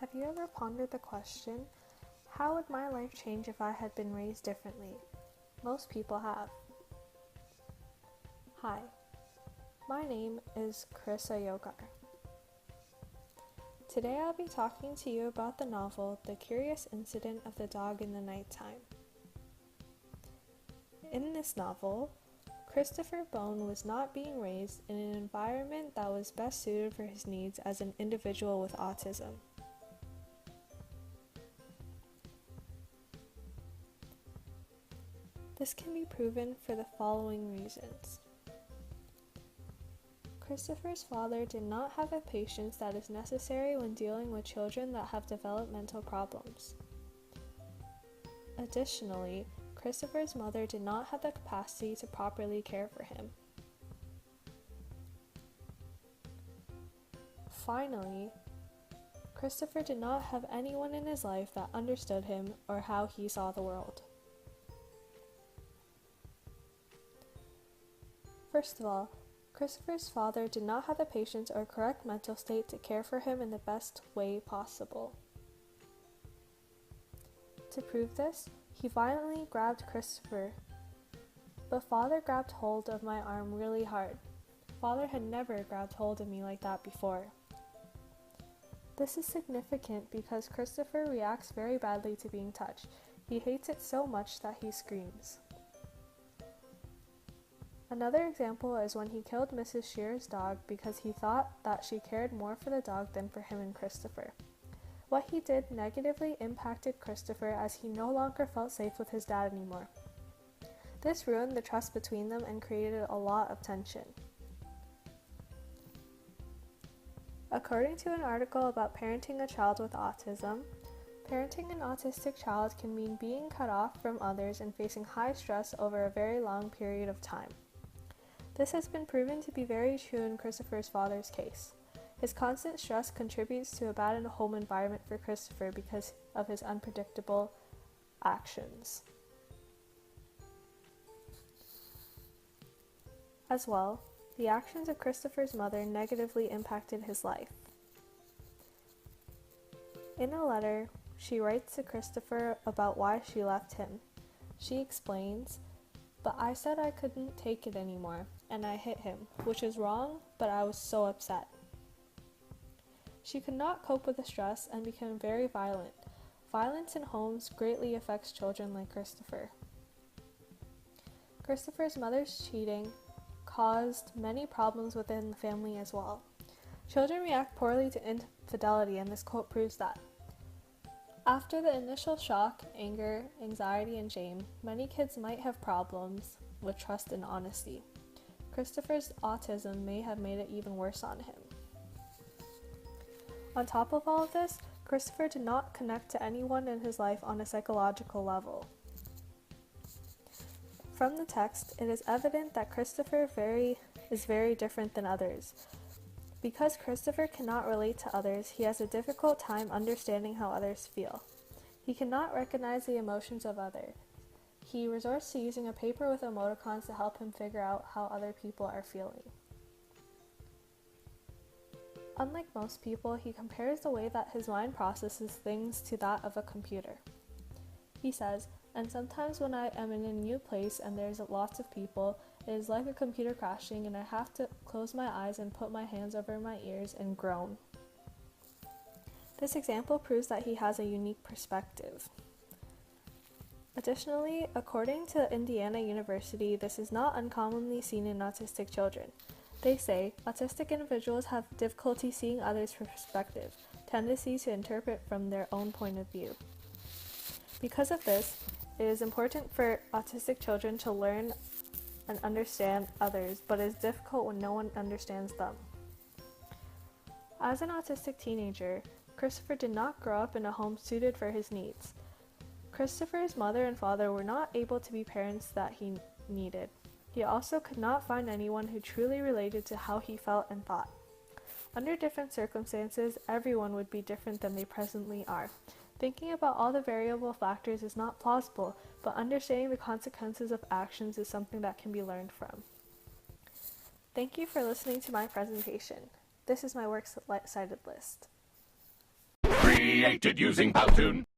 Have you ever pondered the question, how would my life change if I had been raised differently? Most people have. Hi, my name is Chris Ayokar. Today I'll be talking to you about the novel The Curious Incident of the Dog in the Nighttime. In this novel, Christopher Bone was not being raised in an environment that was best suited for his needs as an individual with autism. This can be proven for the following reasons. Christopher's father did not have the patience that is necessary when dealing with children that have developmental problems. Additionally, Christopher's mother did not have the capacity to properly care for him. Finally, Christopher did not have anyone in his life that understood him or how he saw the world. First of all, Christopher's father did not have the patience or correct mental state to care for him in the best way possible. To prove this, he violently grabbed Christopher, but Father grabbed hold of my arm really hard. Father had never grabbed hold of me like that before. This is significant because Christopher reacts very badly to being touched. He hates it so much that he screams. Another example is when he killed Mrs. Shear's dog because he thought that she cared more for the dog than for him and Christopher. What he did negatively impacted Christopher as he no longer felt safe with his dad anymore. This ruined the trust between them and created a lot of tension. According to an article about parenting a child with autism, parenting an autistic child can mean being cut off from others and facing high stress over a very long period of time. This has been proven to be very true in Christopher's father's case. His constant stress contributes to a bad home environment for Christopher because of his unpredictable actions. As well, the actions of Christopher's mother negatively impacted his life. In a letter, she writes to Christopher about why she left him. She explains, "But I said I couldn't take it anymore, and I hit him, which is wrong, but I was so upset." She could not cope with the stress and became very violent. Violence in homes greatly affects children like Christopher. Christopher's mother's cheating caused many problems within the family as well. Children react poorly to infidelity, and this quote proves that. After the initial shock, anger, anxiety, and shame, many kids might have problems with trust and honesty. Christopher's autism may have made it even worse on him. On top of all of this, Christopher did not connect to anyone in his life on a psychological level. From the text, it is evident that Christopher is very different than others. Because Christopher cannot relate to others, he has a difficult time understanding how others feel. He cannot recognize the emotions of others. He resorts to using a paper with emoticons to help him figure out how other people are feeling. Unlike most people, he compares the way that his mind processes things to that of a computer. He says, "And sometimes when I am in a new place and there's lots of people, it is like a computer crashing and I have to close my eyes and put my hands over my ears and groan." This example proves that he has a unique perspective. Additionally, according to Indiana University, this is not uncommonly seen in autistic children. They say, autistic individuals have difficulty seeing others' perspective, tendency to interpret from their own point of view. Because of this, it is important for autistic children to learn and understand others, but it is difficult when no one understands them. As an autistic teenager, Christopher did not grow up in a home suited for his needs. Christopher's mother and father were not able to be parents that he needed. He also could not find anyone who truly related to how he felt and thought. Under different circumstances, everyone would be different than they presently are. Thinking about all the variable factors is not plausible, but understanding the consequences of actions is something that can be learned from. Thank you for listening to my presentation. This is my works cited list. created using Powtoon.